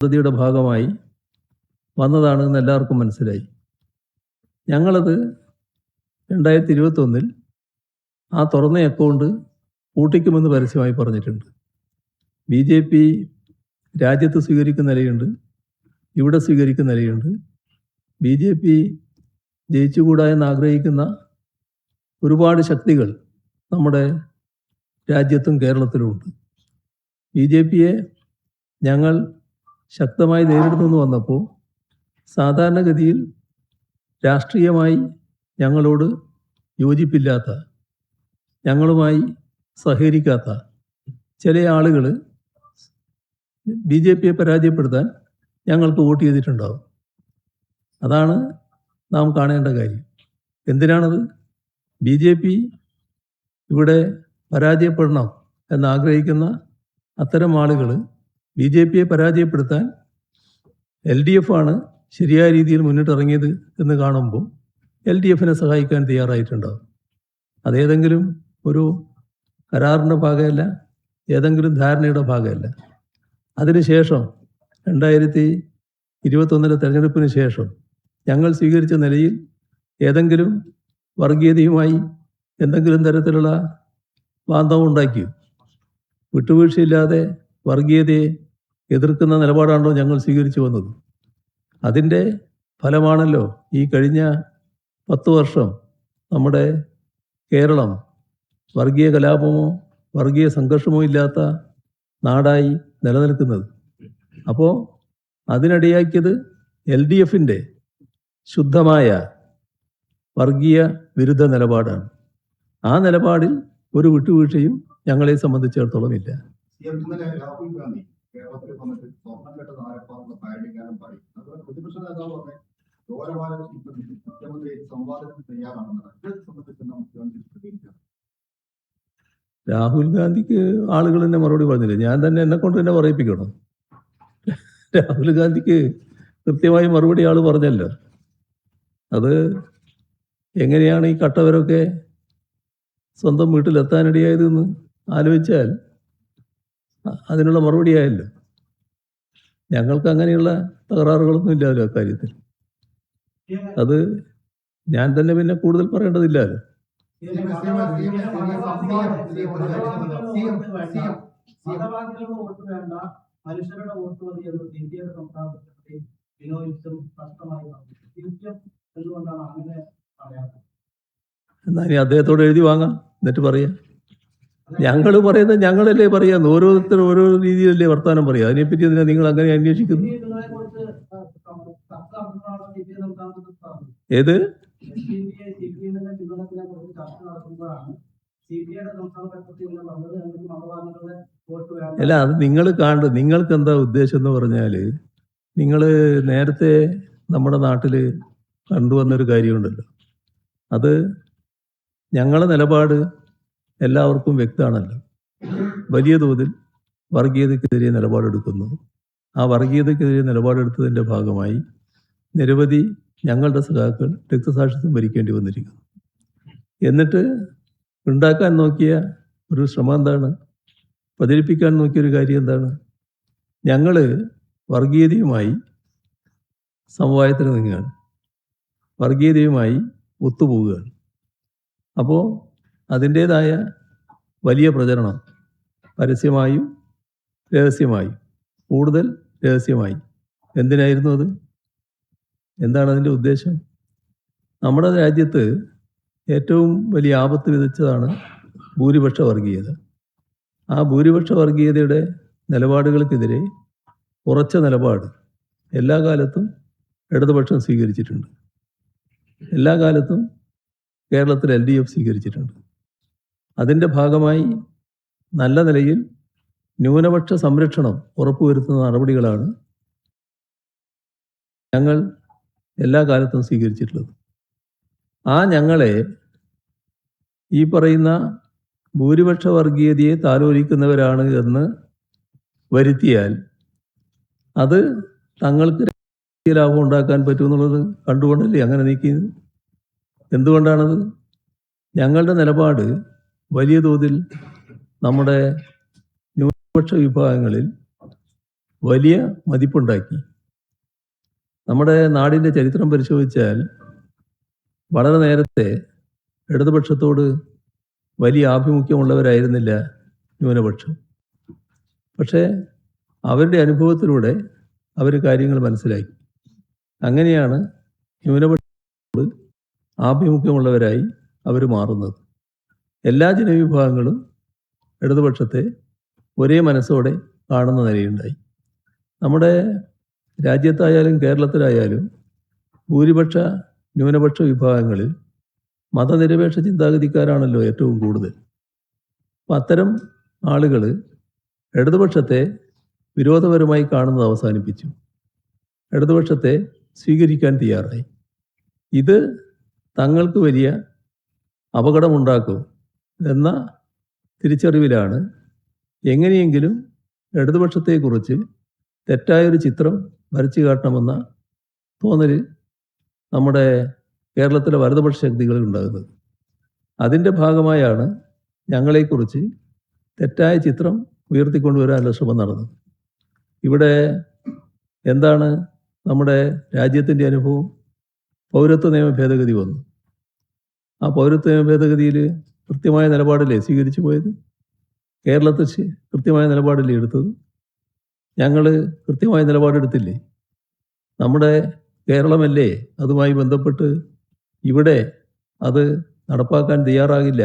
പദ്ധതിയുടെ ഭാഗമായി വന്നതാണെന്ന് എല്ലാവർക്കും മനസ്സിലായി. ഞങ്ങളത് 2021 ആ തുറന്ന അക്കൗണ്ട് പൂട്ടിക്കുമെന്ന് പരസ്യമായി പറഞ്ഞിട്ടുണ്ട്. BJP രാജ്യത്ത് സ്വീകരിക്കുന്ന നിലയുണ്ട്, ഇവിടെ സ്വീകരിക്കുന്ന നിലയുണ്ട്. BJP ജയിച്ചുകൂടാ എന്ന് ആഗ്രഹിക്കുന്ന ഒരുപാട് ശക്തികൾ നമ്മുടെ രാജ്യത്തും കേരളത്തിലുമുണ്ട്. BJPയെ ഞങ്ങൾ ശക്തമായി നേരിടുന്നു വന്നപ്പോൾ സാധാരണഗതിയിൽ രാഷ്ട്രീയമായി ഞങ്ങളോട് യോജിപ്പില്ലാത്ത, ഞങ്ങളുമായി സഹകരിക്കാത്ത ചില ആളുകൾ BJPയെ പരാജയപ്പെടുത്താൻ ഞങ്ങൾക്ക് വോട്ട് ചെയ്തിട്ടുണ്ടാവും. അതാണ് നാം കാണേണ്ട കാര്യം. എന്തിനാണത്? BJP ഇവിടെ പരാജയപ്പെടണം എന്നാഗ്രഹിക്കുന്ന അത്തരം ആളുകൾ BJPയെ പരാജയപ്പെടുത്താൻ LDF ആണ് ശരിയായ രീതിയിൽ മുന്നിട്ടിറങ്ങിയത് എന്ന് കാണുമ്പോൾ LDFനെ സഹായിക്കാൻ തയ്യാറായിട്ടുണ്ടാവും. അതേതെങ്കിലും ഒരു കരാറിൻ്റെ ഭാഗമല്ല, ഏതെങ്കിലും ധാരണയുടെ ഭാഗമല്ല. അതിനുശേഷം 2021 തെരഞ്ഞെടുപ്പിന് ശേഷം ഞങ്ങൾ സ്വീകരിച്ച നിലയിൽ ഏതെങ്കിലും വർഗീയതയുമായി എന്തെങ്കിലും തരത്തിലുള്ള ബാന്ധവം ഉണ്ടാക്കിയോ? വിട്ടുവീഴ്ചയില്ലാതെ വർഗീയതയെ എതിർക്കുന്ന നിലപാടാണല്ലോ ഞങ്ങൾ സ്വീകരിച്ചു വന്നത്. അതിൻ്റെ ഫലമാണല്ലോ ഈ കഴിഞ്ഞ 10 വർഷം നമ്മുടെ കേരളം വർഗീയ കലാപമോ വർഗീയ സംഘർഷമോ ഇല്ലാത്ത നാടായി നിലനിൽക്കുന്നത്. അപ്പോൾ അതിനിടയാക്കിയത് LDFൻ്റെ ശുദ്ധമായ വർഗീയ വിരുദ്ധ നിലപാടാണ്. ആ നിലപാടിൽ ഒരു വിട്ടുവീഴ്ചയും ഞങ്ങളെ സംബന്ധിച്ചിടത്തോളം ഇല്ല. രാഹുൽ ഗാന്ധി കേരളത്തിൽ വന്നിട്ട് സ്വർണ്ണക്കെട്ട് താരപ്പാറുള്ള പാരഡിക്കാനും പാടി. അതുപോലെ പ്രതിപക്ഷ നേതാവ് പറഞ്ഞ മുഖ്യമന്ത്രി സംവാദത്തിന് തയ്യാറാണെന്നാണ്. ഇത് സംബന്ധിച്ച് മുഖ്യമന്ത്രി പ്രതികരിക്കാം. രാഹുൽ ഗാന്ധിക്ക് ആളുകൾ തന്നെ മറുപടി പറഞ്ഞില്ല, ഞാൻ തന്നെ എന്നെ കൊണ്ട് തന്നെ പറയിപ്പിക്കണം. രാഹുൽ ഗാന്ധിക്ക് കൃത്യമായി മറുപടി ആൾ പറഞ്ഞല്ലോ. അത് എങ്ങനെയാണ് ഈ കട്ടവരൊക്കെ സ്വന്തം വീട്ടിലെത്താനിടയായതെന്ന് ആലോചിച്ചാൽ അതിനുള്ള മറുപടിയായല്ലോ. ഞങ്ങൾക്ക് അങ്ങനെയുള്ള തകരാറുകളൊന്നും ഇല്ലല്ലോ അക്കാര്യത്തിൽ. അത് ഞാൻ തന്നെ പിന്നെ കൂടുതൽ പറയേണ്ടതില്ലല്ലോ. എന്നാ ഇനി അദ്ദേഹത്തോട് എഴുതി വാങ്ങാം, എന്നിട്ട് പറയാം. ഞങ്ങൾ പറയുന്നത് ഞങ്ങളല്ലേ പറയാം. ഓരോരുത്തരും ഓരോ രീതിയിലല്ലേ വർത്താനം പറയാം. അതിനെപ്പറ്റി എന്തിനാ നിങ്ങൾ അങ്ങനെ അന്വേഷിക്കുന്നു? ഏത് അല്ല, അത് നിങ്ങൾ കാണുന്നത്. നിങ്ങൾക്ക് എന്താ ഉദ്ദേശം എന്ന് പറഞ്ഞാൽ, നിങ്ങൾ നേരത്തെ നമ്മുടെ നാട്ടിൽ കണ്ടുവന്നൊരു കാര്യമുണ്ടല്ലോ. അത് ഞങ്ങളുടെ നിലപാട് എല്ലാവർക്കും വ്യക്തമാണല്ലോ. വലിയ തോതിൽ വർഗീയതയ്ക്കെതിരെ നിലപാടെടുക്കുന്നു. ആ വർഗീയതയ്ക്കെതിരെ നിലപാടെടുത്തതിൻ്റെ ഭാഗമായി നിരവധി ഞങ്ങളുടെ സഖാക്കൾ രക്തസാക്ഷിത്വം വരിക്കേണ്ടി വന്നിരിക്കുന്നു. എന്നിട്ട് ഉണ്ടാക്കാൻ നോക്കിയ ഒരു ശ്രമം എന്താണ്? പ്രചരിപ്പിക്കാൻ നോക്കിയൊരു കാര്യം എന്താണ്? ഞങ്ങൾ വർഗീയതയുമായി സമവായത്തിന് നീങ്ങുകയാണ്, വർഗീയതയുമായി ഒത്തുപോവുകയാണ്. അപ്പോൾ അതിൻ്റേതായ വലിയ പ്രചരണം പരസ്യമായും രഹസ്യമായും, കൂടുതൽ രഹസ്യമായി. എന്തിനായിരുന്നു അത്? എന്താണ് അതിൻ്റെ ഉദ്ദേശം? നമ്മുടെ രാജ്യത്ത് ഏറ്റവും വലിയ ആപത്ത് വിതച്ചതാണ് ഭൂരിപക്ഷ വർഗീയത. ആ ഭൂരിപക്ഷ വർഗീയതയുടെ നിലപാടുകൾക്കെതിരെ ഉറച്ച നിലപാട് എല്ലാ കാലത്തും ഇടതുപക്ഷം സ്വീകരിച്ചിട്ടുണ്ട്. എല്ലാ കാലത്തും കേരളത്തിൽ LDF സ്വീകരിച്ചിട്ടുണ്ട്. അതിൻ്റെ ഭാഗമായി നല്ല നിലയിൽ ന്യൂനപക്ഷ സംരക്ഷണം ഉറപ്പുവരുത്തുന്ന നടപടികളാണ് ഞങ്ങൾ എല്ലാ കാലത്തും സ്വീകരിച്ചിട്ടുള്ളത്. ആ ഞങ്ങളെ ഈ പറയുന്ന ഭൂരിപക്ഷ വർഗീയതയെ താലോലിക്കുന്നവരാണ് എന്ന് വരുത്തിയാൽ അത് തങ്ങൾക്ക് ലാഭം ഉണ്ടാക്കാൻ പറ്റുമെന്നുള്ളത് കണ്ടുകൊണ്ടല്ലേ അങ്ങനെ നീക്കിയത്. എന്തുകൊണ്ടാണത്? ഞങ്ങളുടെ നിലപാട് വലിയ തോതിൽ നമ്മുടെ ന്യൂനപക്ഷ വിഭാഗങ്ങളിൽ വലിയ മതിപ്പുണ്ടാക്കി. നമ്മുടെ നാടിൻ്റെ ചരിത്രം പരിശോധിച്ചാൽ വളരെ നേരത്തെ ഇടതുപക്ഷത്തോട് വലിയ ആഭിമുഖ്യമുള്ളവരായിരുന്നില്ല ന്യൂനപക്ഷം. പക്ഷേ അവരുടെ അനുഭവത്തിലൂടെ അവർ കാര്യങ്ങൾ മനസ്സിലാക്കി. അങ്ങനെയാണ് ന്യൂനപക്ഷത്തോട് ആഭിമുഖ്യമുള്ളവരായി അവർ മാറുന്നത്. എല്ലാ ജനവിഭാഗങ്ങളും ഇടതുപക്ഷത്തെ ഒരേ മനസ്സോടെ കാണുന്ന നിലയുണ്ടായി. നമ്മുടെ രാജ്യത്തായാലും കേരളത്തിലായാലും ഭൂരിപക്ഷ ന്യൂനപക്ഷ വിഭാഗങ്ങളിൽ മതനിരപേക്ഷ ചിന്താഗതിക്കാരാണല്ലോ ഏറ്റവും കൂടുതൽ. അപ്പം അത്തരം ആളുകൾ ഇടതുപക്ഷത്തെ വിരോധപരമായി കാണുന്നത് അവസാനിപ്പിച്ചു. ഇടതുപക്ഷത്തെ സ്വീകരിക്കാൻ തയ്യാറായി. ഇത് തങ്ങൾക്ക് വലിയ അപകടമുണ്ടാക്കും എന്ന തിരിച്ചറിവിലാണ് എങ്ങനെയെങ്കിലും ഇടതുപക്ഷത്തെക്കുറിച്ച് തെറ്റായൊരു ചിത്രം വരച്ചു കാട്ടണമെന്ന തോന്നൽ നമ്മുടെ കേരളത്തിലെ വലതുപക്ഷ ശക്തികൾ ഉണ്ടാകുന്നത്. അതിൻ്റെ ഭാഗമായാണ് ഞങ്ങളെക്കുറിച്ച് തെറ്റായ ചിത്രം ഉയർത്തിക്കൊണ്ടുവരാനുള്ള ശ്രമം നടന്നത്. ഇവിടെ എന്താണ് നമ്മുടെ രാജ്യത്തിൻ്റെ അനുഭവം? പൗരത്വ നിയമ ഭേദഗതി വന്നു. ആ പൗരത്വ നിയമ ഭേദഗതിയിൽ കൃത്യമായ നിലപാടല്ലേ സ്വീകരിച്ചു പോയത്? കേരളത്തിൽ കൃത്യമായ നിലപാടല്ലേ എടുത്തത്? ഞങ്ങൾ കൃത്യമായ നിലപാടെടുത്തില്ലേ? നമ്മുടെ കേരളമല്ലേ അതുമായി ബന്ധപ്പെട്ട് ഇവിടെ അത് നടപ്പാക്കാൻ തയ്യാറാകില്ല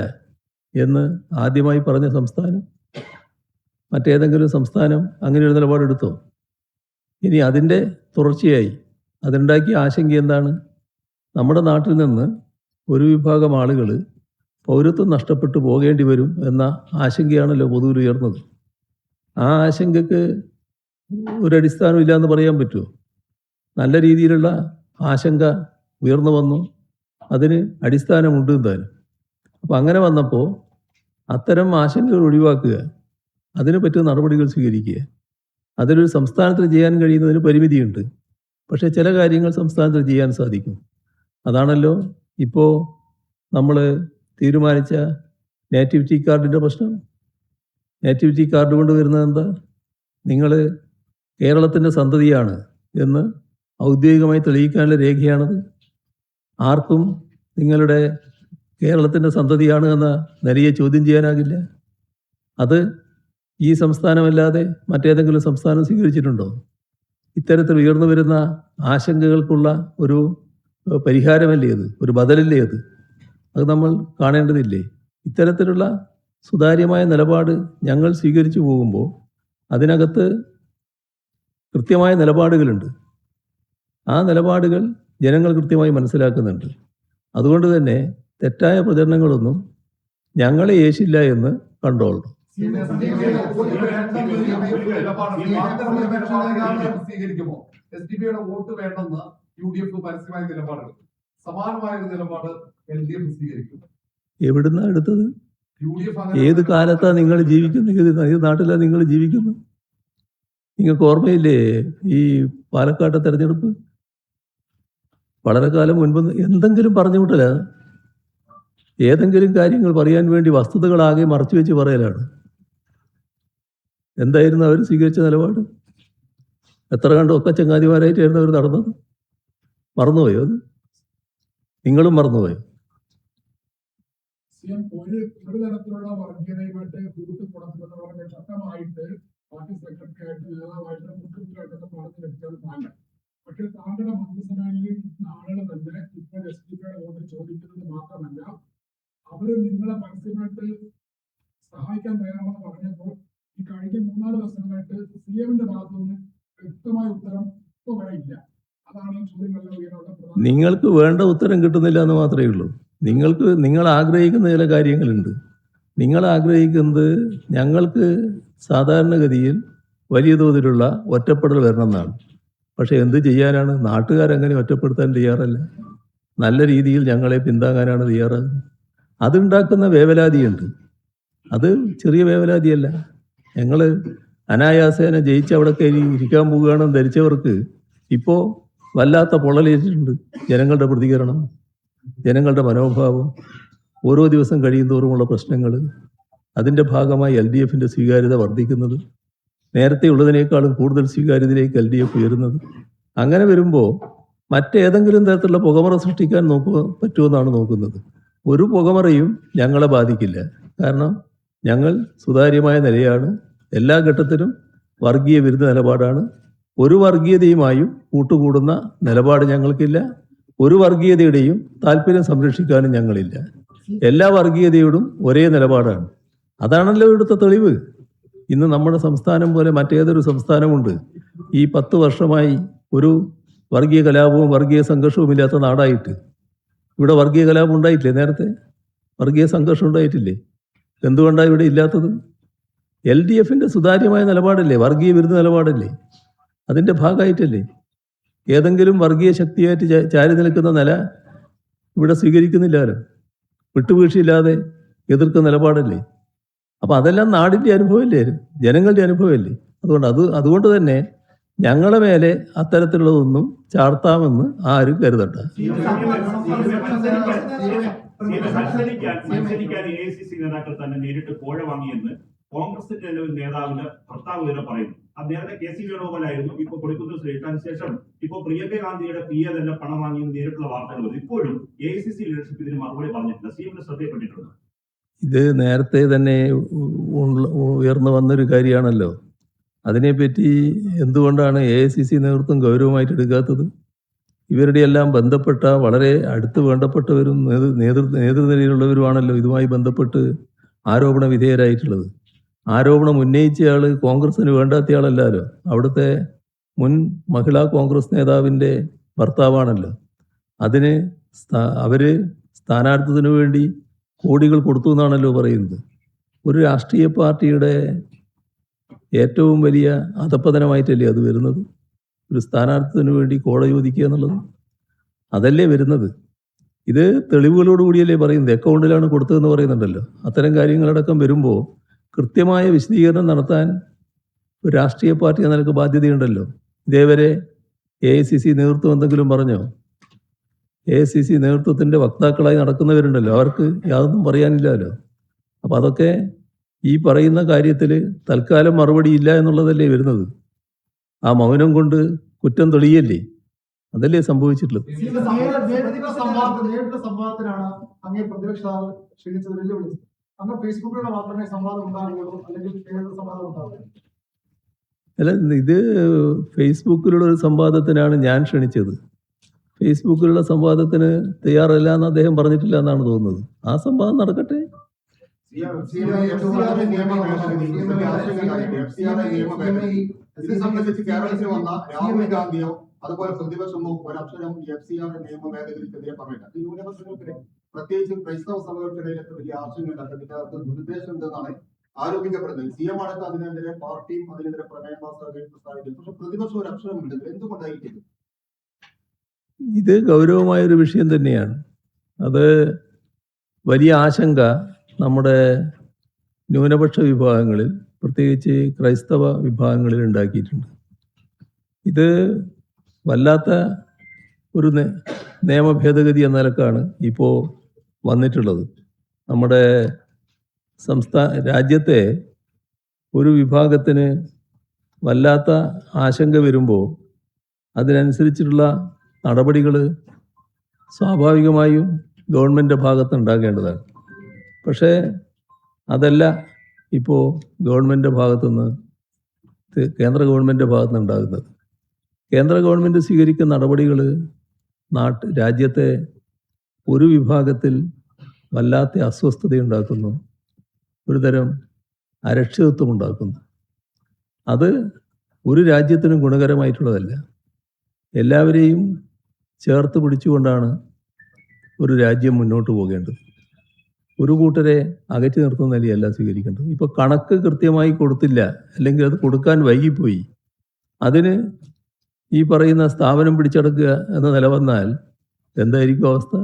എന്ന് ആദ്യമായി പറഞ്ഞ സംസ്ഥാനം? മറ്റേതെങ്കിലും സംസ്ഥാനം അങ്ങനെ ഒരു നിലപാടെടുത്തോ? ഇനി അതിൻ്റെ തുടർച്ചയായി അതുണ്ടാക്കിയ ആശങ്ക എന്താണ്? നമ്മുടെ നാട്ടിൽ നിന്ന് ഒരു വിഭാഗം ആളുകൾ പൗരത്വം നഷ്ടപ്പെട്ടു പോകേണ്ടി വരും എന്ന ആശങ്കയാണല്ലോ പൊതുവിൽ ഉയർന്നത്. ആ ആശങ്കക്ക് ഒരടിസ്ഥാനം ഇല്ലയെന്ന് പറയാൻ പറ്റുമോ? നല്ല രീതിയിലുള്ള ആശങ്ക ഉയർന്നു വന്നു, അതിന് അടിസ്ഥാനമുണ്ട് എന്തായാലും. അപ്പം അങ്ങനെ വന്നപ്പോൾ അത്തരം ആശങ്കകൾ ഒഴിവാക്കുക, അതിന് പറ്റുന്ന നടപടികൾ സ്വീകരിക്കുക. അതിലൊരു സംസ്ഥാനത്തിന് ചെയ്യാൻ കഴിയുന്നതിന് പരിമിതിയുണ്ട്. പക്ഷേ ചില കാര്യങ്ങൾ സംസ്ഥാനത്തിന് ചെയ്യാൻ സാധിക്കും. അതാണല്ലോ ഇപ്പോൾ നമ്മൾ തീരുമാനിച്ച നേറ്റിവിറ്റി കാർഡിൻ്റെ പ്രശ്നം. നേറ്റിവിറ്റി കാർഡ് കൊണ്ട് വരുന്നത് എന്താ? നിങ്ങൾ കേരളത്തിൻ്റെ സന്തതിയാണ് എന്ന് ഔദ്യോഗികമായി തെളിയിക്കാനുള്ള രേഖയാണത്. ആർക്കും നിങ്ങളുടെ കേരളത്തിൻ്റെ സന്തതിയാണ് എന്ന നിലയെ ചോദ്യം ചെയ്യാനാകില്ല. അത് ഈ സംസ്ഥാനമല്ലാതെ മറ്റേതെങ്കിലും സംസ്ഥാനം സ്വീകരിച്ചിട്ടുണ്ടോ? ഇത്തരത്തിൽ ഉയർന്നു വരുന്ന ആശങ്കകൾക്കുള്ള ഒരു പരിഹാരമല്ലേ അത്? ഒരു ബദലല്ലേ അത്? അത് നമ്മൾ കാണേണ്ടതില്ലേ? ഇത്തരത്തിലുള്ള സുതാര്യമായ നിലപാട് ഞങ്ങൾ സ്വീകരിച്ചു പോകുമ്പോൾ അതിനകത്ത് കൃത്യമായ നിലപാടുകളുണ്ട്. ആ നിലപാടുകൾ ജനങ്ങൾ കൃത്യമായി മനസ്സിലാക്കുന്നുണ്ട്. അതുകൊണ്ട് തന്നെ തെറ്റായ പ്രചരണങ്ങളൊന്നും ഞങ്ങളെ യേശില്ല എന്ന് കണ്ടോളണം. സ്വീകരിക്കുമോ? SDPയുടെ വോട്ട് വേണ്ടെന്ന് UDF പരസ്യമായ നിലപാട്, സമാനമായ ഒരു നിലപാട് LDF സ്വീകരിക്കും. എവിടുന്നാ എടുത്തത്? ഏത് കാലത്താ നിങ്ങൾ ജീവിക്കുന്നത്? ഏത് നാട്ടിലാണ് നിങ്ങൾ ജീവിക്കുന്നത്? നിങ്ങൾക്ക് ഓർമ്മയില്ലേ ഈ പാലക്കാട്ടെ തെരഞ്ഞെടുപ്പ്? വളരെ കാലം മുൻപ് എന്തെങ്കിലും പറഞ്ഞു വിട്ടല്ല, ഏതെങ്കിലും കാര്യങ്ങൾ പറയാൻ വേണ്ടി വസ്തുതകളാകെ മറച്ചു വെച്ച് പറയലാണ്. എന്തായിരുന്നു അവർ സ്വീകരിച്ച നിലപാട്? എത്ര കണ്ടോ ഒക്കെ ചങ്ങാതിമാരായിട്ടായിരുന്നു അവർ നടന്നത്. മറന്നുപോയോ? അത് നിങ്ങളും മറന്നുപോയോ? ഒരു തരത്തിലുള്ള വർഗീയതയുമായിട്ട് കൂട്ടുപുറത്തുള്ളവരുടെ ശക്തമായിട്ട് പാർട്ടി സെക്രട്ടറി ആയിട്ട് നേതാവായിട്ട് മുഖ്യമന്ത്രിയായിട്ടൊക്കെ പറഞ്ഞു വെച്ചാൽ താങ്കൾ. പക്ഷെ താങ്കളുടെ മന്ത്രിസഭയിൽ ആളുകൾ തന്നെ ഇപ്പോൾ SDPയുടെ വോട്ട് ചോദിക്കുന്നത് മാത്രമല്ല, അവർ നിങ്ങളെ പരസ്യമായിട്ട് സഹായിക്കാൻ തയ്യാറാണെന്ന് പറഞ്ഞപ്പോൾ ഈ കഴിഞ്ഞ 3-4 ദിവസങ്ങളായിട്ട് CMന്റെ ഭാഗത്തുനിന്ന് വ്യക്തമായ ഉത്തരം ഇപ്പോൾ വരെ ഇല്ല. അതാണ് ചോദ്യങ്ങളെല്ലാം ഉയർന്നുള്ള. നിങ്ങൾക്ക് വേണ്ട ഉത്തരം കിട്ടുന്നില്ല എന്ന് മാത്രമേ ഉള്ളൂ. നിങ്ങൾ ആഗ്രഹിക്കുന്ന ചില കാര്യങ്ങളുണ്ട്. നിങ്ങൾ ആഗ്രഹിക്കുന്നത് ഞങ്ങൾക്ക് സാധാരണഗതിയിൽ വലിയ തോതിലുള്ള ഒറ്റപ്പെടൽ വരണം എന്നാണ്. പക്ഷെ എന്ത് ചെയ്യാനാണ്? നാട്ടുകാരങ്ങനെ ഒറ്റപ്പെടുത്താൻ തയ്യാറല്ല. നല്ല രീതിയിൽ ഞങ്ങളെ പിന്താങ്ങാനാണ് തയ്യാറാകുന്നത്. അതുണ്ടാക്കുന്ന വേവലാതിയുണ്ട്. അത് ചെറിയ വേവലാതിയല്ല. ഞങ്ങൾ അനായാസേന ജയിച്ച് അവിടെ കയറി ഇരിക്കാൻ പോവുകയാണെന്ന് ധരിച്ചവർക്ക് ഇപ്പോൾ വല്ലാത്ത പൊള്ളലേറ്റിട്ടുണ്ട്. ജനങ്ങളുടെ പ്രതികരണം, ജനങ്ങളുടെ മനോഭാവം, ഓരോ ദിവസം കഴിയും തോറുമുള്ള പ്രശ്നങ്ങൾ, അതിൻ്റെ ഭാഗമായി LDFൻ്റെ സ്വീകാര്യത വർദ്ധിക്കുന്നത്, നേരത്തെ ഉള്ളതിനേക്കാളും കൂടുതൽ സ്വീകാര്യതയിലേക്ക് LDF ഉയരുന്നത്. അങ്ങനെ വരുമ്പോൾ മറ്റേതെങ്കിലും തരത്തിലുള്ള പുകമറ സൃഷ്ടിക്കാൻ പറ്റുമെന്നാണ് നോക്കുന്നത്. ഒരു പുകമറയും ഞങ്ങളെ ബാധിക്കില്ല. കാരണം ഞങ്ങൾ സുതാര്യമായ നിലയാണ്. എല്ലാ ഘട്ടത്തിലും വർഗീയ വിരുദ്ധ നിലപാടാണ്. ഒരു വർഗീയതയുമായും കൂട്ടുകൂടുന്ന നിലപാട് ഞങ്ങൾക്കില്ല. ഒരു വർഗീയതയുടെയും താല്പര്യം സംരക്ഷിക്കാനും ഞങ്ങളില്ല. എല്ലാ വർഗീയതയോടും ഒരേ നിലപാടാണ്. അതാണല്ലോ ഇവിടുത്തെ തെളിവ്. ഇന്ന് നമ്മുടെ സംസ്ഥാനം പോലെ മറ്റേതൊരു സംസ്ഥാനമുണ്ട് ഈ 10 വർഷമായി ഒരു വർഗീയ കലാപവും വർഗീയ സംഘർഷവും ഇല്ലാത്ത നാടായിട്ട്? ഇവിടെ വർഗീയ കലാപം ഉണ്ടായിട്ടില്ലേ? നേരത്തെ വർഗീയ സംഘർഷം ഉണ്ടായിട്ടില്ലേ? എന്തുകൊണ്ടാണ് ഇവിടെ ഇല്ലാത്തത്? LDFന്റെ സുതാര്യമായ നിലപാടല്ലേ, വർഗീയ വിരുദ്ധ നിലപാടല്ലേ? അതിൻ്റെ ഭാഗമായിട്ടല്ലേ? ഏതെങ്കിലും വർഗീയ ശക്തിയായിട്ട് ചാരി നിൽക്കുന്ന നില ഇവിടെ സ്വീകരിക്കുന്നില്ലല്ലോ. വിട്ടുവീഴ്ചയില്ലാതെ എതിർക്കുന്ന നിലപാടല്ലേ? അപ്പം അതെല്ലാം നാടിൻ്റെ അനുഭവമല്ലേ, ജനങ്ങളുടെ അനുഭവമല്ലേ? അതുകൊണ്ട് തന്നെ ഞങ്ങളെ മേലെ അത്തരത്തിലുള്ളതൊന്നും ചാർത്താമെന്ന് ആരും കരുതണ്ട. മത്സരിക്കാൻ AICC നേതാക്കൾ തന്നെ നേരിട്ട് കോഴ വാങ്ങിയെന്ന് കോൺഗ്രസിന്റെ നേതാവിന്റെ ഭർത്താവ് തന്നെ പറയുന്നു. നേരത്തെ KC വേണുഗോപാലായിരുന്നു, ഇപ്പൊ കൊടിക്കുന്നിൽ ശ്രീകാന്തിന് ശേഷം ഇപ്പൊ പ്രിയങ്ക ഗാന്ധിയുടെ PA തന്നെ പണം വാങ്ങിയെന്ന് നേരിട്ടുള്ള വാർത്തകൾ വരും. ഇപ്പോഴും AICC ലീഡർഷിപ്പ് ഇതിന് മറുപടി പറഞ്ഞിട്ടില്ല. CM ശ്രദ്ധയപ്പെട്ടിട്ടുണ്ട്. ഇത് നേരത്തെ തന്നെ ഉയർന്നു വന്നൊരു കാര്യമാണല്ലോ. അതിനെപ്പറ്റി എന്തുകൊണ്ടാണ് AICC നേതൃത്വം ഗൗരവമായിട്ട് എടുക്കാത്തത്? ഇവരുടെ എല്ലാം ബന്ധപ്പെട്ട വളരെ അടുത്ത് വേണ്ടപ്പെട്ടവരും നേതൃനിരയിലുള്ളവരുമാണല്ലോ ഇതുമായി ബന്ധപ്പെട്ട് ആരോപണ വിധേയരായിട്ടുള്ളത്. ആരോപണം ഉന്നയിച്ചയാൾ കോൺഗ്രസിന് വേണ്ടാത്തയാളല്ലല്ലോ. അവിടുത്തെ മുൻ മഹിളാ കോൺഗ്രസ് നേതാവിൻ്റെ ഭർത്താവാണല്ലോ. അതിന് അവര് സ്ഥാനാർത്ഥിത്വത്തിന് വേണ്ടി കോടികൾ കൊടുത്തു എന്നാണല്ലോ പറയുന്നത്. ഒരു രാഷ്ട്രീയ പാർട്ടിയുടെ ഏറ്റവും വലിയ അധപ്പതനമായിട്ടല്ലേ അത് വരുന്നത്? ഒരു സ്ഥാനാർത്ഥിത്വത്തിന് വേണ്ടി കോട ചോദിക്കുക എന്നുള്ളത് അതല്ലേ വരുന്നത്. ഇത് തെളിവുകളോടുകൂടിയല്ലേ പറയുന്നത്. അക്കൗണ്ടിലാണ് കൊടുത്തതെന്ന് പറയുന്നുണ്ടല്ലോ. അത്തരം കാര്യങ്ങളടക്കം വരുമ്പോൾ കൃത്യമായ വിശദീകരണം നടത്താൻ ഒരു രാഷ്ട്രീയ പാർട്ടി എന്ന നിലക്ക് ബാധ്യതയുണ്ടല്ലോ. ഇതേവരെ AICC നേതൃത്വം എന്തെങ്കിലും പറഞ്ഞോ? AICC നേതൃത്വത്തിൻ്റെ വക്താക്കളായി നടക്കുന്നവരുണ്ടല്ലോ, അവർക്ക് യാതൊന്നും പറയാനില്ലല്ലോ. അപ്പം അതൊക്കെ ഈ പറയുന്ന കാര്യത്തിൽ തൽക്കാലം മറുപടി ഇല്ല എന്നുള്ളതല്ലേ വരുന്നത്. ആ മൗനം കൊണ്ട് കുറ്റം തെളിയല്ലേ? അതല്ലേ സംഭവിച്ചിട്ടുള്ളത്. നേരിട്ടുള്ള സംവാദത്തിനാണ് അങ്ങേ പ്രതിപക്ഷ ക്ഷണിച്ചത്, വെല്ലുവിളിച്ചത്. അങ്ങ് ഫേസ്ബുക്കിലൂടെ മാത്രമേ സംവാദം ഉണ്ടാകുകയുള്ളൂ, അല്ലെങ്കിൽ സംവാദം ഉണ്ടാകുക? അല്ല, ഇത് ഫേസ്ബുക്കിലുള്ള ഒരു സംവാദത്തിനാണ് ഞാൻ ക്ഷണിച്ചത്. ഫേസ്ബുക്കിലുള്ള സംവാദത്തിന് തയ്യാറല്ല എന്ന് അദ്ദേഹം പറഞ്ഞിട്ടില്ല എന്നാണ് തോന്നുന്നത്. ആ സംവാദം നടക്കട്ടെ. ഇത് സംബന്ധിച്ച് കേരളത്തിൽ വന്ന രാഹുൽ ഗാന്ധിയോ അതുപോലെ പ്രതിപക്ഷമോ ഒരക്ഷരം FCR നിയമ ഭേദഗതിക്കെതിരെ പറഞ്ഞില്ല. ഈ ന്യൂനപക്ഷങ്ങൾക്കിടെ, പ്രത്യേകിച്ചും ക്രൈസ്തവ സഭകൾക്കിടയിലൊക്കെ വലിയ ആശങ്കയുണ്ട്. ഇതിനകത്ത് ദുരുദ്ദേശം ഉണ്ടെന്നാണ് ആരോപിക്കപ്പെടുന്നത്. CM അടക്കം അതിനെതിരെ പാർട്ടിയും അതിനെതിരെ പ്രമേയം പ്രസ്താവിക്കുന്നു. പക്ഷെ പ്രതിപക്ഷം ഒരു അക്ഷരമുണ്ട്. എന്തുകൊണ്ടായിരിക്കും? ഇത് ഗൗരവമായൊരു വിഷയം തന്നെയാണ്. അത് വലിയ ആശങ്ക നമ്മുടെ ന്യൂനപക്ഷ വിഭാഗങ്ങളിൽ, പ്രത്യേകിച്ച് ക്രൈസ്തവ വിഭാഗങ്ങളിൽ ഉണ്ടാക്കിയിട്ടുണ്ട്. ഇത് വല്ലാത്ത ഒരു നിയമ ഭേദഗതി എന്ന നിലക്കാണ് ഇപ്പോൾ വന്നിട്ടുള്ളത്. നമ്മുടെ രാജ്യത്തെ ഒരു വിഭാഗത്തിന് വല്ലാത്ത ആശങ്ക വരുമ്പോൾ അതിനനുസരിച്ചിട്ടുള്ള നടപടികൾ സ്വാഭാവികമായും ഗവൺമെൻറ് ഭാഗത്ത് ഉണ്ടാകേണ്ടതാണ്. പക്ഷേ അതല്ല ഇപ്പോൾ ഗവൺമെൻറ് ഭാഗത്തുനിന്ന്, കേന്ദ്ര ഗവൺമെൻറ് ഭാഗത്തുനിന്ന് ഉണ്ടാകുന്നത്. കേന്ദ്ര ഗവൺമെൻറ് സ്വീകരിക്കുന്ന നടപടികൾ രാജ്യത്തെ ഒരു വിഭാഗത്തിൽ വല്ലാത്ത അസ്വസ്ഥതയുണ്ടാക്കുന്നു, ഒരു തരം അരക്ഷിതത്വം ഉണ്ടാക്കുന്നു. അത് ഒരു രാജ്യത്തിനും ഗുണകരമായിട്ടുള്ളതല്ല. എല്ലാവരെയും ചേർത്ത് പിടിച്ചുകൊണ്ടാണ് ഒരു രാജ്യം മുന്നോട്ട് പോകേണ്ടത്. ഒരു കൂട്ടരെ അകറ്റി നിർത്തുന്ന നിലയല്ല സ്വീകരിക്കേണ്ടത്. ഇപ്പോൾ കണക്ക് കൃത്യമായി കൊടുത്തില്ല, അല്ലെങ്കിൽ അത് കൊടുക്കാൻ വൈകിപ്പോയി, അതിന് ഈ പറയുന്ന സ്ഥാപനം പിടിച്ചെടുക്കുക എന്ന നില വന്നാൽ എന്തായിരിക്കും അവസ്ഥ?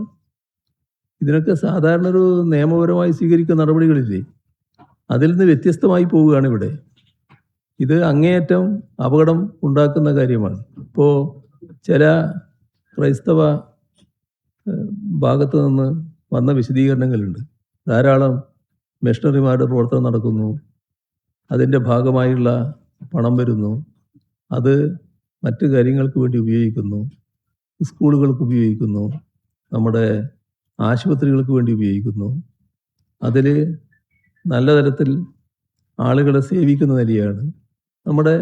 ഇതിനൊക്കെ സാധാരണ ഒരു നിയമപരമായി സ്വീകരിക്കുന്ന നടപടികളില്ലേ, അതിൽ നിന്ന് വ്യത്യസ്തമായി പോവുകയാണ് ഇവിടെ. ഇത് അങ്ങേയറ്റം അപകടം ഉണ്ടാക്കുന്ന കാര്യമാണ്. ഇപ്പോൾ ചില ക്രൈസ്തവ ഭാഗത്തു നിന്ന് വന്ന വിശദീകരണങ്ങളുണ്ട്. ധാരാളം മിഷണറിമാരുടെ പ്രവർത്തനം നടക്കുന്നു, അതിൻ്റെ ഭാഗമായുള്ള പണം വരുന്നു, അത് മറ്റു കാര്യങ്ങൾക്ക് വേണ്ടി ഉപയോഗിക്കുന്നു, സ്കൂളുകൾക്ക് ഉപയോഗിക്കുന്നു, നമ്മുടെ ആശുപത്രികൾക്ക് വേണ്ടി ഉപയോഗിക്കുന്നു. അതിൽ നല്ല തരത്തിൽ ആളുകളെ സേവിക്കുന്ന നിലയാണ്. നമ്മുടെ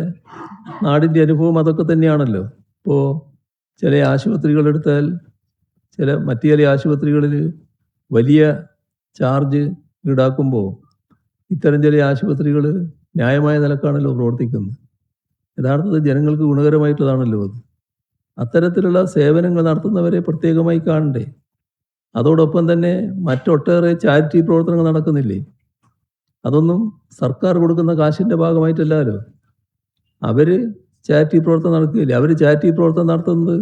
നാടിൻ്റെ അനുഭവം അതൊക്കെ തന്നെയാണല്ലോ. ഇപ്പോൾ ചില ആശുപത്രികളെടുത്താൽ മറ്റു ചില ആശുപത്രികളിൽ വലിയ ചാർജ് ഈടാക്കുമ്പോൾ ഇത്തരം ചില ആശുപത്രികൾ ന്യായമായ നിലക്കാണല്ലോ പ്രവർത്തിക്കുന്നത്. യഥാർത്ഥത്തിൽ ജനങ്ങൾക്ക് ഗുണകരമായിട്ടുള്ളതാണല്ലോ അത്. അത്തരത്തിലുള്ള സേവനങ്ങൾ നടത്തുന്നവരെ പ്രത്യേകമായി കാണണ്ടേ? അതോടൊപ്പം തന്നെ മറ്റൊട്ടേറെ ചാരിറ്റി പ്രവർത്തനങ്ങൾ നടക്കുന്നില്ലേ? അതൊന്നും സർക്കാർ കൊടുക്കുന്ന കാശിൻ്റെ ഭാഗമായിട്ടല്ലല്ലോ. അവർ ചാരിറ്റി പ്രവർത്തനം നടക്കുകയില്ലേ? അവർ ചാരിറ്റി പ്രവർത്തനം നടത്തുന്നത്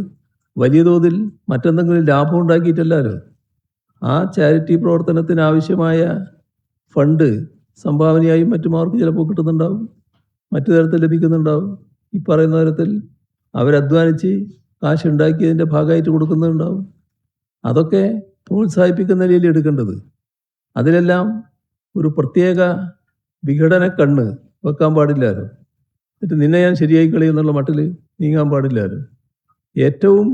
വലിയ തോതിൽ മറ്റെന്തെങ്കിലും ലാഭം ഉണ്ടാക്കിയിട്ടല്ലല്ലോ. ആ ചാരിറ്റി പ്രവർത്തനത്തിന് ആവശ്യമായ ഫണ്ട് സംഭാവനയായും മറ്റുമാർക്ക് ചിലപ്പോൾ കിട്ടുന്നുണ്ടാവും, മറ്റു തരത്തിൽ ലഭിക്കുന്നുണ്ടാവും. ഈ പറയുന്ന തരത്തിൽ അവരധ്വാനിച്ച് കാശുണ്ടാക്കിയതിൻ്റെ ഭാഗമായിട്ട് കൊടുക്കുന്നുണ്ടാവും. അതൊക്കെ പ്രോത്സാഹിപ്പിക്കുന്ന നിലയിൽ എടുക്കേണ്ടത്. അതിലെല്ലാം ഒരു പ്രത്യേക വിഘടന കണ്ണ് വെക്കാൻ പാടില്ലാലോ. എന്നിട്ട് നിന്നെ ഞാൻ ശരിയായി കളയുന്നുള്ള മട്ടിൽ നീങ്ങാൻ പാടില്ലാലോ. ഏറ്റവും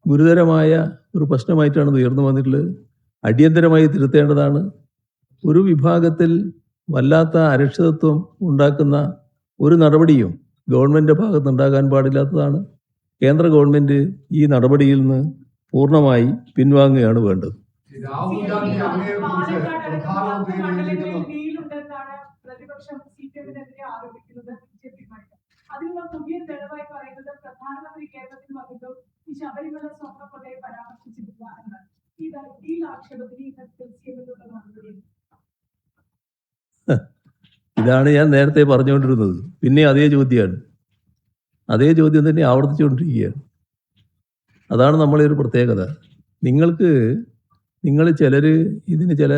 ഗുരുതരമായ ഒരു പ്രശ്നമായിട്ടാണ് ഉയർന്നു വന്നിട്ടുള്ളത്. അടിയന്തരമായി തിരുത്തേണ്ടതാണ്. ഒരു വിഭാഗത്തിൽ വല്ലാത്ത അരക്ഷിതത്വം ഉണ്ടാക്കുന്ന ഒരു നടപടിയും ഗവൺമെൻറ് ഭാഗത്ത് ഉണ്ടാകാൻ പാടില്ലാത്തതാണ്. കേന്ദ്ര ഗവൺമെൻറ് ഈ നടപടിയിൽ നിന്ന് പൂർണ്ണമായി പിൻവാങ്ങുകയാണ് വേണ്ടത്. രാഹുൽ ഗാന്ധി അങ്ങയെക്കുറിച്ച് പ്രധാനമന്ത്രിയെ നിയമിക്കുന്നത് ഡീലുണ്ടെന്നാണ് പ്രതിപക്ഷം സിപിഎമ്മിനെതിരെ ആരോപിക്കുന്നത്. ബിജെപിയുമായിട്ട് അതിനുള്ള പുതിയ തെളിവായി പറയുന്നത് പ്രധാനമന്ത്രി കേരളത്തിൽ വന്നിട്ടും ഈ ശബരിമല സ്വർണ്ണക്കൊള്ളയെ പരാമർശിച്ചിട്ടില്ല എന്നാണ്. ഈ ഡീൽ ആക്ഷേപത്തിന് സിപിഎമ്മിനുള്ള മറുപടി. ഇതാണ് ഞാൻ നേരത്തെ പറഞ്ഞുകൊണ്ടിരുന്നത്. പിന്നെ അതേ ചോദ്യമാണ്, അതേ ചോദ്യം തന്നെ ആവർത്തിച്ചുകൊണ്ടിരിക്കുകയാണ്. അതാണ് നമ്മളെ ഒരു പ്രത്യേകത. നിങ്ങൾ ചിലർ ഇതിന് ചില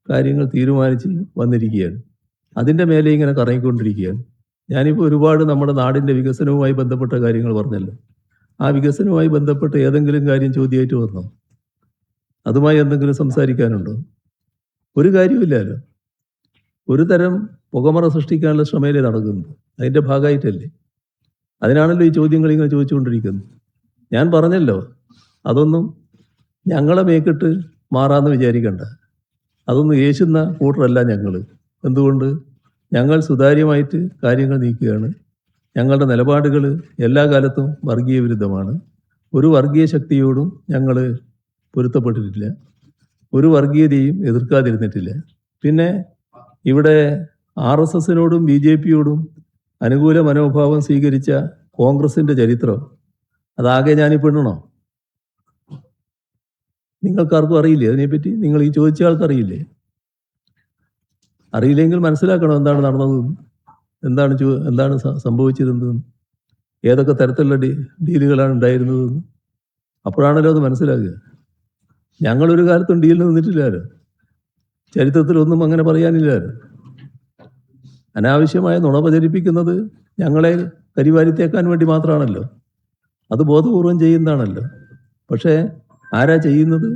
കാര്യങ്ങൾ തീരുമാനിച്ച് വന്നിരിക്കുകയാണ്, അതിൻ്റെ മേലെ ഇങ്ങനെ കറങ്ങിക്കൊണ്ടിരിക്കുകയാണ്. ഞാനിപ്പോൾ ഒരുപാട് നമ്മുടെ നാടിൻ്റെ വികസനവുമായി ബന്ധപ്പെട്ട കാര്യങ്ങൾ പറഞ്ഞല്ലോ. ആ വികസനവുമായി ബന്ധപ്പെട്ട ഏതെങ്കിലും കാര്യം ചോദ്യമായിട്ട് വന്നോ? അതുമായി എന്തെങ്കിലും സംസാരിക്കാനുണ്ടോ? ഒരു കാര്യമില്ലല്ലോ. ഒരു തരം പുകമറ സൃഷ്ടിക്കാനുള്ള ശ്രമയിലേ നടക്കുന്നത്. അതിൻ്റെ ഭാഗമായിട്ടല്ലേ? അതിനാണല്ലോ ഈ ചോദ്യങ്ങൾ ഇങ്ങനെ ചോദിച്ചുകൊണ്ടിരിക്കുന്നത്. ഞാൻ പറഞ്ഞല്ലോ, അതൊന്നും ഞങ്ങളെ മേക്കിട്ട് മാറാമെന്ന് വിചാരിക്കണ്ട. അതൊന്നും യേശുന്ന കൂട്ടറല്ല ഞങ്ങൾ. എന്തുകൊണ്ട്? ഞങ്ങൾ സുതാര്യമായിട്ട് കാര്യങ്ങൾ നീക്കുകയാണ്. ഞങ്ങളുടെ നിലപാടുകൾ എല്ലാ കാലത്തും വർഗീയ വിരുദ്ധമാണ്. ഒരു വർഗീയ ശക്തിയോടും ഞങ്ങൾ പൊരുത്തപ്പെട്ടിട്ടില്ല, ഒരു വർഗീയതയും എതിർക്കാതിരുന്നിട്ടില്ല. പിന്നെ ഇവിടെ RSSനോടും BJPയോടും അനുകൂല മനോഭാവം സ്വീകരിച്ച കോൺഗ്രസിൻ്റെ ചരിത്രം അതാകെ ഞാനിപ്പോൾ എണ്ണണോ? നിങ്ങൾക്കാർക്കും അറിയില്ലേ അതിനെപ്പറ്റി? നിങ്ങൾ ഈ ചോദിച്ച ആൾക്കറിയില്ലേ? അറിയില്ലെങ്കിൽ മനസ്സിലാക്കണം എന്താണ് നടന്നതെന്ന്, എന്താണ് സംഭവിച്ചിരുന്നതെന്ന്, ഏതൊക്കെ തരത്തിലുള്ള ഡീലുകളാണ് ഉണ്ടായിരുന്നതെന്ന്. അപ്പോഴാണല്ലോ അത് മനസ്സിലാകുക. ഞങ്ങളൊരു കാലത്തും ഡീലിന് നിന്നിട്ടില്ലല്ലോ. ചരിത്രത്തിലൊന്നും അങ്ങനെ പറയാനില്ലല്ലോ. അനാവശ്യമായ നുണ പ്രചരിപ്പിക്കുന്നത് ഞങ്ങളെ കരിവാരിത്തേക്കാൻ വേണ്ടി മാത്രമാണല്ലോ. അത് ബോധപൂർവം ചെയ്യുന്നതാണല്ലോ. പക്ഷേ ആരാ ചെയ്യുന്നത്?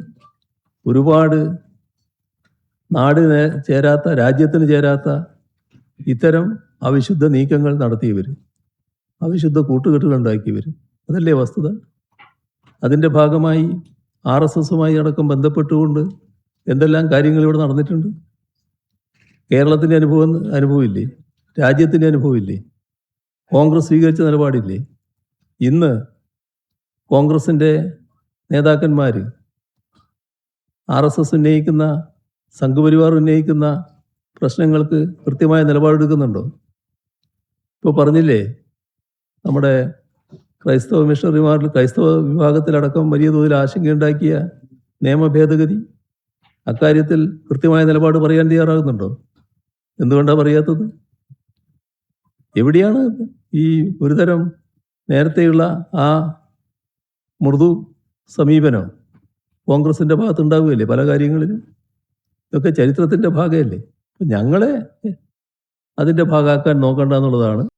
ഒരുപാട് നാടിന് ചേരാത്ത, രാജ്യത്തിന് ചേരാത്ത ഇത്തരം അവിശുദ്ധ നീക്കങ്ങൾ നടത്തിയവർ, അവിശുദ്ധ കൂട്ടുകെട്ടുകൾ ഉണ്ടാക്കിയവർ. അതല്ലേ വസ്തുത? അതിൻ്റെ ഭാഗമായി RSSുമായി അടക്കം ബന്ധപ്പെട്ടുകൊണ്ട് എന്തെല്ലാം കാര്യങ്ങൾ ഇവിടെ നടന്നിട്ടുണ്ട്. കേരളത്തിൻ്റെ അനുഭവമില്ലേ? രാജ്യത്തിൻ്റെ അനുഭവമില്ലേ? കോൺഗ്രസ് സ്വീകരിച്ച നിലപാടില്ലേ? ഇന്ന് കോൺഗ്രസിൻ്റെ നേതാക്കന്മാർ RSS ഉന്നയിക്കുന്ന, സംഘപരിവാർ ഉന്നയിക്കുന്ന പ്രശ്നങ്ങൾക്ക് കൃത്യമായ നിലപാടെടുക്കുന്നുണ്ടോ? ഇപ്പോൾ പറഞ്ഞില്ലേ, നമ്മുടെ ക്രൈസ്തവ മിഷണറിമാരിൽ, ക്രൈസ്തവ വിഭാഗത്തിലടക്കം വലിയ തോതിൽ ആശങ്കയുണ്ടാക്കിയ നിയമ ഭേദഗതി, അക്കാര്യത്തിൽ കൃത്യമായ നിലപാട് പറയാൻ തയ്യാറാകുന്നുണ്ടോ? എന്തുകൊണ്ടാണ് പറയാത്തത്? എവിടെയാണ് ഈ ഒരുതരം നേരത്തെയുള്ള ആ മൃദു സമീപനം കോൺഗ്രസിൻ്റെ ഭാഗത്തുണ്ടാവുകയല്ലേ പല കാര്യങ്ങളിലും? ഇതൊക്കെ ചരിത്രത്തിൻ്റെ ഭാഗമല്ലേ. ഞങ്ങളെ അതിൻ്റെ ഭാഗമാക്കാൻ നോക്കണ്ട എന്നുള്ളതാണ്